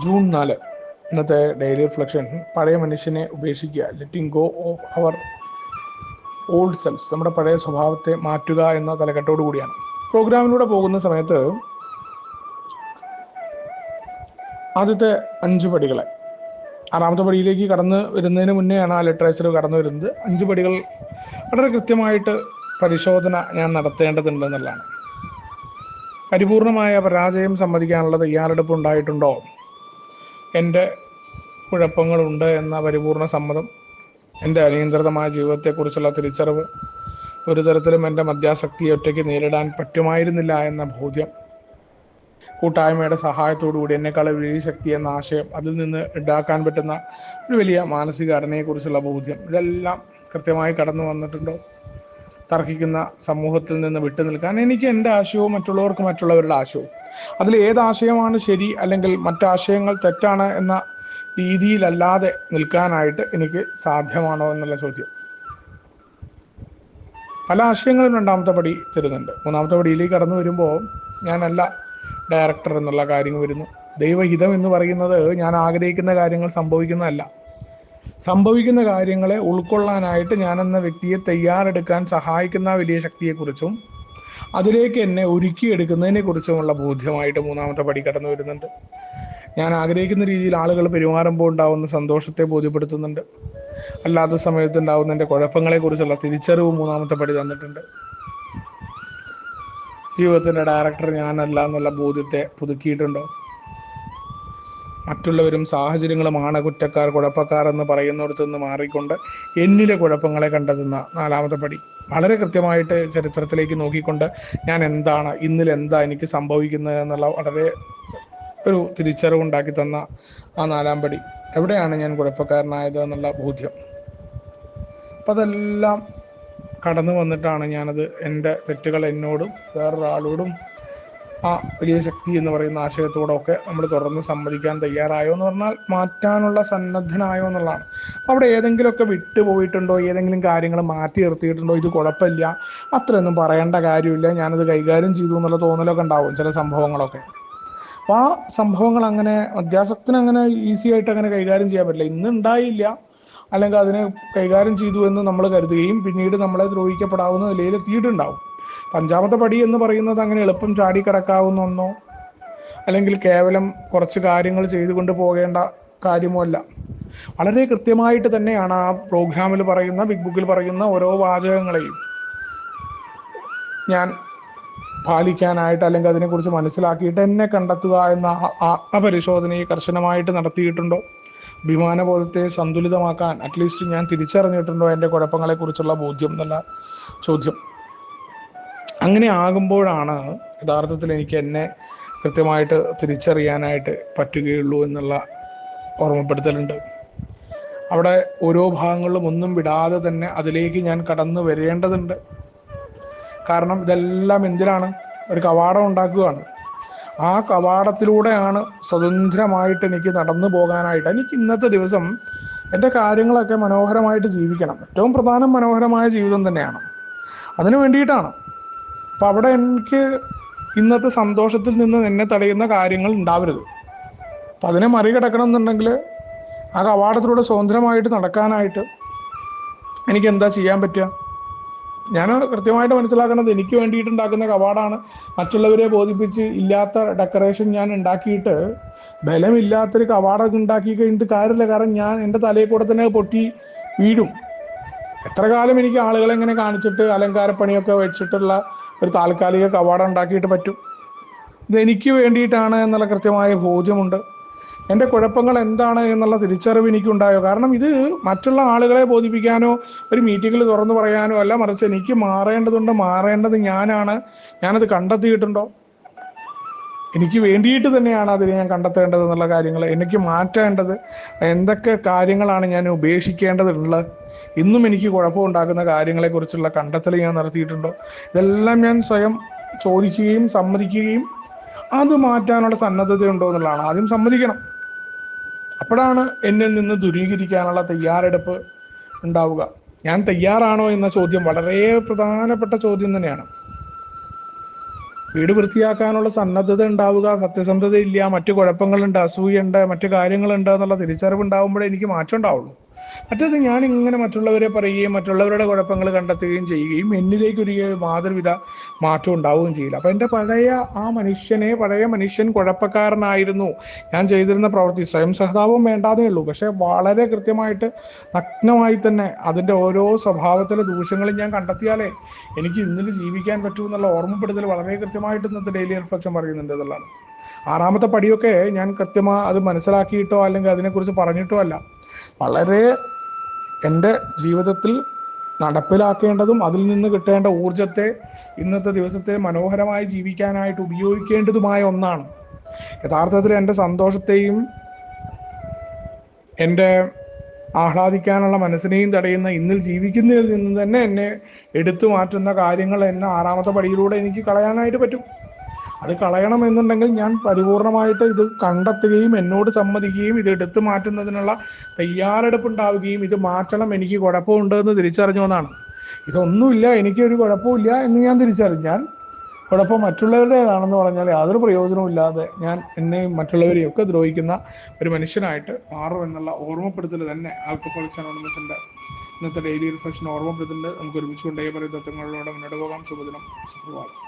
June 4 ഇന്നത്തെ daily reflection. പഴയ മനുഷ്യനെ ഉപേക്ഷിക്കുക, letting go of our old selves, നമ്മുടെ പഴയ സ്വഭാവത്തെ മാറ്റുക എന്ന തലക്കെട്ടോടു കൂടിയാണ്. പ്രോഗ്രാമിലൂടെ പോകുന്ന സമയത്ത് ആദ്യത്തെ 5 പടികളെ, 6ാമത്തെ പടിയിലേക്ക് കടന്നു വരുന്നതിന് മുന്നെയാണ് ആ ലിറ്ററേച്ചർ കടന്നു വരുന്നത്. 5 പടികൾ വളരെ കൃത്യമായിട്ട് പരിശോധന ഞാൻ നടത്തേണ്ടതുണ്ട് എന്നുള്ളതാണ്. പരിപൂർണമായ പരാജയം സമ്മതിക്കാനുള്ള തയ്യാറെടുപ്പ് ഉണ്ടായിട്ടുണ്ടോ? എൻ്റെ കുഴപ്പങ്ങളുണ്ട് എന്ന പരിപൂർണ സമ്മതം, എൻ്റെ അനിയന്ത്രിതമായ ജീവിതത്തെക്കുറിച്ചുള്ള തിരിച്ചറിവ്, ഒരു തരത്തിലും എൻ്റെ മദ്യാസക്തിയെ ഒറ്റയ്ക്ക് നേരിടാൻ പറ്റുമായിരുന്നില്ല എന്ന ബോധ്യം, കൂട്ടായ്മയുടെ സഹായത്തോടുകൂടി എന്നെക്കാൾ വലിയ ശക്തി എന്ന ആശയം, അതിൽ നിന്ന് ഉണ്ടാക്കാൻ പറ്റുന്ന ഒരു വലിയ മാനസിക ഘടനയെക്കുറിച്ചുള്ള ബോധ്യം, ഇതെല്ലാം കൃത്യമായി കടന്നു വന്നിട്ടുണ്ടോ? തർക്കിക്കുന്ന സമൂഹത്തിൽ നിന്ന് വിട്ടു നിൽക്കാൻ എനിക്ക് എൻ്റെ ആശയവും മറ്റുള്ളവർക്ക് മറ്റുള്ളവരുടെ ആശയവും, അതിൽ ഏതാശയമാണ് ശരി അല്ലെങ്കിൽ മറ്റാശയങ്ങൾ തെറ്റാണ് എന്ന രീതിയിലല്ലാതെ നിൽക്കാനായിട്ട് എനിക്ക് സാധ്യമാണോ എന്നുള്ള ചോദ്യം. പല ആശയങ്ങളും 2ാമത്തെ പടി തരുന്നുണ്ട്. 3ാമത്തെ പടിയിലേക്ക് കടന്നു വരുമ്പോൾ ഞാനല്ല ഡയറക്ടർ എന്നുള്ള കാര്യം വരുന്നു. ദൈവഹിതം എന്ന് പറയുന്നത് ഞാൻ ആഗ്രഹിക്കുന്ന കാര്യങ്ങൾ സംഭവിക്കുന്നതല്ല. സംഭവിക്കുന്ന കാര്യങ്ങളെ ഉൾക്കൊള്ളാനായിട്ട് ഞാനെന്ന വ്യക്തിയെ തയ്യാറെടുക്കാൻ സഹായിക്കുന്ന വലിയ ശക്തിയെക്കുറിച്ചും അതിലേക്ക് എന്നെ ഒരുക്കിയെടുക്കുന്നതിനെ കുറിച്ചുമുള്ള ബോധ്യമായിട്ട് 3ാമത്തെ പടി കടന്നു വരുന്നുണ്ട്. ഞാൻ ആഗ്രഹിക്കുന്ന രീതിയിൽ ആളുകൾ പെരുമാറുമ്പോൾ ഉണ്ടാവുന്ന സന്തോഷത്തെ ബോധ്യപ്പെടുത്തുന്നുണ്ട്. അല്ലാത്ത സമയത്ത് ഉണ്ടാവുന്ന എൻ്റെ കുഴപ്പങ്ങളെക്കുറിച്ചുള്ള തിരിച്ചറിവ് 3ാമത്തെ പടി തന്നിട്ടുണ്ട്. ജീവിതത്തിൻ്റെ ഡയറക്ടർ ഞാനല്ല എന്നുള്ള ബോധ്യത്തെ പുതുക്കിയിട്ടുണ്ടോ? മറ്റുള്ളവരും സാഹചര്യങ്ങളുമാണ് കുറ്റക്കാർ, കുഴപ്പക്കാർ എന്ന് പറയുന്നിടത്തു നിന്ന് മാറിക്കൊണ്ട് എന്നിലെ കുഴപ്പങ്ങളെ കണ്ടെത്തുന്ന 4ാമത്തെ പടി. വളരെ കൃത്യമായിട്ട് ചരിത്രത്തിലേക്ക് നോക്കിക്കൊണ്ട് ഞാൻ എന്താണ്, ഇന്നിൽ എന്താ എനിക്ക് സംഭവിക്കുന്നത് എന്നുള്ള വളരെ ഒരു തിരിച്ചറിവുണ്ടാക്കി തന്ന ആ 4ാം പടി. എവിടെയാണ് ഞാൻ കുഴപ്പക്കാരനായത് എന്നുള്ള ബോധ്യം. അപ്പം അതെല്ലാം കടന്നു വന്നിട്ടാണ് ഞാനത് എൻ്റെ തെറ്റുകൾ എന്നോടും വേറൊരാളോടും ആ വലിയ ശക്തി എന്ന് പറയുന്ന ആശയത്തോടൊക്കെ നമ്മൾ തുറന്ന് സമ്മതിക്കാൻ തയ്യാറായോ എന്ന് പറഞ്ഞാൽ മാറ്റാനുള്ള സന്നദ്ധനായോ എന്നുള്ളതാണ്. അവിടെ ഏതെങ്കിലുമൊക്കെ വിട്ടുപോയിട്ടുണ്ടോ, ഏതെങ്കിലും കാര്യങ്ങൾ മാറ്റി നിർത്തിയിട്ടുണ്ടോ, ഇത് കുഴപ്പമില്ല, അത്രയൊന്നും പറയേണ്ട കാര്യമില്ല, ഞാനത് കൈകാര്യം ചെയ്തു എന്നുള്ള തോന്നലൊക്കെ ഉണ്ടാവും ചില സംഭവങ്ങളൊക്കെ. അപ്പോൾ ആ സംഭവങ്ങൾ അങ്ങനെ മദ്യാസക്തിന് അങ്ങനെ ഈസി ആയിട്ട് അങ്ങനെ കൈകാര്യം ചെയ്യാൻ പറ്റില്ല. ഇന്ന് ഉണ്ടായില്ല അല്ലെങ്കിൽ അതിനെ കൈകാര്യം ചെയ്തു എന്ന് നമ്മൾ കരുതുകയും പിന്നീട് നമ്മളെ ദ്രോഹിക്കപ്പെടാവുന്ന നിലയിൽ എത്തിയിട്ടുണ്ടാവും. 5ാമത്തെ പടി എന്ന് പറയുന്നത് അങ്ങനെ എളുപ്പം ചാടിക്കിടക്കാവുന്ന ഒന്നോ അല്ലെങ്കിൽ കേവലം കുറച്ച് കാര്യങ്ങൾ ചെയ്തുകൊണ്ട് പോകേണ്ട കാര്യമോ അല്ല. വളരെ കൃത്യമായിട്ട് തന്നെയാണ് ആ പ്രോഗ്രാമിൽ പറയുന്ന, ബിഗ് ബുക്കിൽ പറയുന്ന ഓരോ വാചകങ്ങളെയും ഞാൻ പാലിക്കാനായിട്ട് അല്ലെങ്കിൽ അതിനെക്കുറിച്ച് മനസ്സിലാക്കിയിട്ട് എന്നെ കണ്ടെത്തുക എന്ന ആത്മപരിശോധനയെ കർശനമായിട്ട് നടത്തിയിട്ടുണ്ടോ? അഭിമാനബോധത്തെ സന്തുലിതമാക്കാൻ അറ്റ്ലീസ്റ്റ് ഞാൻ തിരിച്ചറിഞ്ഞിട്ടുണ്ടോ എൻ്റെ കുഴപ്പങ്ങളെക്കുറിച്ചുള്ള ബോധ്യം എന്നുള്ള ചോദ്യം. അങ്ങനെ ആകുമ്പോഴാണ് യഥാർത്ഥത്തിൽ എനിക്ക് എന്നെ കൃത്യമായിട്ട് തിരിച്ചറിയാനായിട്ട് പറ്റുകയുള്ളൂ എന്നുള്ള ഓർമ്മപ്പെടുത്തലുണ്ട്. അവിടെ ഓരോ ഭാഗങ്ങളിലും ഒന്നും വിടാതെ തന്നെ അതിലേക്ക് ഞാൻ കടന്നു വരേണ്ടതുണ്ട്. കാരണം ഇതെല്ലാം എന്തിനാണ്? ഒരു കവാടം ഉണ്ടാക്കുകയാണ്. ആ കവാടത്തിലൂടെയാണ് സ്വതന്ത്രമായിട്ട് എനിക്ക് നടന്നു പോകാനായിട്ട്. എനിക്ക് ഇന്നത്തെ ദിവസം എൻ്റെ കാര്യങ്ങളൊക്കെ മനോഹരമായിട്ട് ജീവിക്കണം. ഏറ്റവും പ്രധാനം മനോഹരമായ ജീവിതം തന്നെയാണ്. അതിനു വേണ്ടിയിട്ടാണ്. അപ്പം അവിടെ എനിക്ക് ഇന്നത്തെ സന്തോഷത്തിൽ നിന്ന് എന്നെ തടയുന്ന കാര്യങ്ങൾ ഉണ്ടാവരുത്. അപ്പം അതിനെ മറികടക്കണം എന്നുണ്ടെങ്കിൽ ആ കവാടത്തിലൂടെ സ്വതന്ത്രമായിട്ട് നടക്കാനായിട്ട് എനിക്ക് എന്താ ചെയ്യാൻ പറ്റുക? ഞാൻ കൃത്യമായിട്ട് മനസ്സിലാക്കേണ്ടത് എനിക്ക് വേണ്ടിയിട്ടുണ്ടാക്കുന്ന കവാടാണ്. മറ്റുള്ളവരെ ബോധിപ്പിച്ച് ഇല്ലാത്ത ഡെക്കറേഷൻ ഞാൻ ഉണ്ടാക്കിയിട്ട് ബലമില്ലാത്തൊരു കവാടം ഉണ്ടാക്കി കഴിഞ്ഞിട്ട് കാര്യമില്ല. കാരണം ഞാൻ എൻ്റെ തലയിൽ കൂടെ തന്നെ പൊട്ടി വീഴും. എത്ര കാലം എനിക്ക് ആളുകളെ ഇങ്ങനെ കാണിച്ചിട്ട് അലങ്കാരപ്പണിയൊക്കെ വെച്ചിട്ടുള്ള ഒരു താൽക്കാലിക കവാടം ഉണ്ടാക്കിയിട്ട് പറ്റും? ഇതെനിക്ക് വേണ്ടിയിട്ടാണ് എന്നുള്ള കൃത്യമായ ബോധ്യമുണ്ട്. എൻ്റെ കുഴപ്പങ്ങൾ എന്താണ് എന്നുള്ള തിരിച്ചറിവ് എനിക്കുണ്ടായോ? കാരണം ഇത് മറ്റുള്ള ആളുകളെ ബോധിപ്പിക്കാനോ ഒരു മീറ്റിങ്ങിൽ തുറന്നു പറയാനോ അല്ല, മറിച്ച് എനിക്ക് മാറേണ്ടത് ഞാനാണ്. ഞാനത് കണ്ടെത്തിയിട്ടുണ്ടോ? എനിക്ക് വേണ്ടിയിട്ട് തന്നെയാണ് അതിനെ ഞാൻ കണ്ടെത്തേണ്ടത് എന്നുള്ള കാര്യങ്ങൾ, എനിക്ക് മാറ്റേണ്ടത് എന്തൊക്കെ കാര്യങ്ങളാണ് ഞാൻ ഉപേക്ഷിക്കേണ്ടതുള്ളത്, ഇന്നും എനിക്ക് കുഴപ്പമുണ്ടാക്കുന്ന കാര്യങ്ങളെക്കുറിച്ചുള്ള കണ്ടെത്തൽ ഞാൻ നടത്തിയിട്ടുണ്ടോ? ഇതെല്ലാം ഞാൻ സ്വയം ചോദിക്കുകയും സമ്മതിക്കുകയും അത് മാറ്റാനുള്ള സന്നദ്ധതയുണ്ടോ എന്നുള്ളതാണ്. ആദ്യം സമ്മതിക്കണം. അപ്പോഴാണ് എന്നിൽ നിന്ന് ദൂരീകരിക്കാനുള്ള തയ്യാറെടുപ്പ് ഉണ്ടാവുക. ഞാൻ തയ്യാറാണോ എന്ന ചോദ്യം വളരെ പ്രധാനപ്പെട്ട ചോദ്യം തന്നെയാണ്. വീട് വൃത്തിയാക്കാനുള്ള സന്നദ്ധത ഉണ്ടാവുക, സത്യസന്ധത ഇല്ല, മറ്റു കുഴപ്പങ്ങളുണ്ട്, അസൂയുണ്ട്, മറ്റു കാര്യങ്ങളുണ്ട് എന്നുള്ള തിരിച്ചറിവ് ഉണ്ടാവുമ്പോഴേ എനിക്ക് മാറ്റം ഉണ്ടാവുള്ളൂ. മറ്റേത് ഞാൻ ഇങ്ങനെ മറ്റുള്ളവരെ പറയുകയും മറ്റുള്ളവരുടെ കുഴപ്പങ്ങൾ കണ്ടെത്തുകയും ചെയ്യുകയും എന്നിലേക്ക് ഒരു മാതൃവിധ മാറ്റം ഉണ്ടാവുകയും ചെയ്യില്ല. അപ്പൊ എൻ്റെ പഴയ മനുഷ്യൻ കുഴപ്പക്കാരനായിരുന്നു. ഞാൻ ചെയ്തിരുന്ന പ്രവൃത്തി സ്വയം സഹതാപം വേണ്ടാതേ ഉള്ളൂ, പക്ഷെ വളരെ കൃത്യമായിട്ട് നഗ്നമായി തന്നെ അതിൻ്റെ ഓരോ സ്വഭാവത്തിലെ ദൂഷ്യങ്ങളും ഞാൻ കണ്ടെത്തിയാലേ എനിക്ക് ഇന്നിൽ ജീവിക്കാൻ പറ്റൂ എന്നുള്ള ഓർമ്മപ്പെടുത്തൽ വളരെ കൃത്യമായിട്ട് ഇന്നത്തെ ഡെയിലി റിഫ്ലക്ഷൻ പറയുന്നുണ്ട് എന്നുള്ളതാണ്. ആറാമത്തെ പടിയൊക്കെ ഞാൻ കൃത്യമായി അത് മനസ്സിലാക്കിയിട്ടോ അല്ലെങ്കിൽ അതിനെക്കുറിച്ച് പറഞ്ഞിട്ടോ അല്ല, വളരെ എൻ്റെ ജീവിതത്തിൽ നടപ്പിലാക്കേണ്ടതും അതിൽ നിന്ന് കിട്ടേണ്ട ഊർജത്തെ ഇന്നത്തെ ദിവസത്തെ മനോഹരമായി ജീവിക്കാനായിട്ട് ഉപയോഗിക്കേണ്ടതുമായ ഒന്നാണ്. യഥാർത്ഥത്തിൽ എൻ്റെ സന്തോഷത്തെയും എൻ്റെ ആഹ്ലാദിക്കാനുള്ള മനസ്സിനെയും തടയുന്ന ഇന്നിൽ ജീവിക്കുന്നതിൽ നിന്ന് തന്നെ എന്നെ എടുത്തു മാറ്റുന്ന കാര്യങ്ങൾ എന്നെ ആറാമത്തെ പടിയിലൂടെ എനിക്ക് കളയാനായിട്ട് പറ്റും. അത് കളയണമെന്നുണ്ടെങ്കിൽ ഞാൻ പരിപൂർണമായിട്ട് ഇത് കണ്ടെത്തുകയും എന്നോട് സമ്മതിക്കുകയും ഇത് എടുത്തു മാറ്റുന്നതിനുള്ള തയ്യാറെടുപ്പ് ഉണ്ടാവുകയും ഇത് മാറ്റണം, എനിക്ക് കുഴപ്പമുണ്ട് എന്ന് തിരിച്ചറിഞ്ഞു എന്നാണ്. ഇതൊന്നുമില്ല, എനിക്കൊരു കുഴപ്പമില്ല എന്ന് ഞാൻ തിരിച്ചറിഞ്ഞാൽ കുഴപ്പം മറ്റുള്ളവരുടേതാണെന്ന് പറഞ്ഞാൽ യാതൊരു പ്രയോജനവും ഇല്ലാതെ ഞാൻ എന്നെയും മറ്റുള്ളവരെയും ഒക്കെ ദ്രോഹിക്കുന്ന ഒരു മനുഷ്യനായിട്ട് മാറും എന്നുള്ള ഓർമ്മപ്പെടുത്തൽ തന്നെ ആൽക്കഹോളിക്സ് അനോണിമസിന്റെ ഇന്നത്തെ ഡെയിലി റിഫ്ലക്ഷൻ ഓർമ്മപ്പെടുത്തൽ. നമുക്ക് ഒരുമിച്ച് കൊണ്ടേ പറയുന്ന തത്വങ്ങളിലൂടെ മുന്നോട്ട് പോകാം. ശുഭദിനം, സുപ്രഭാതം.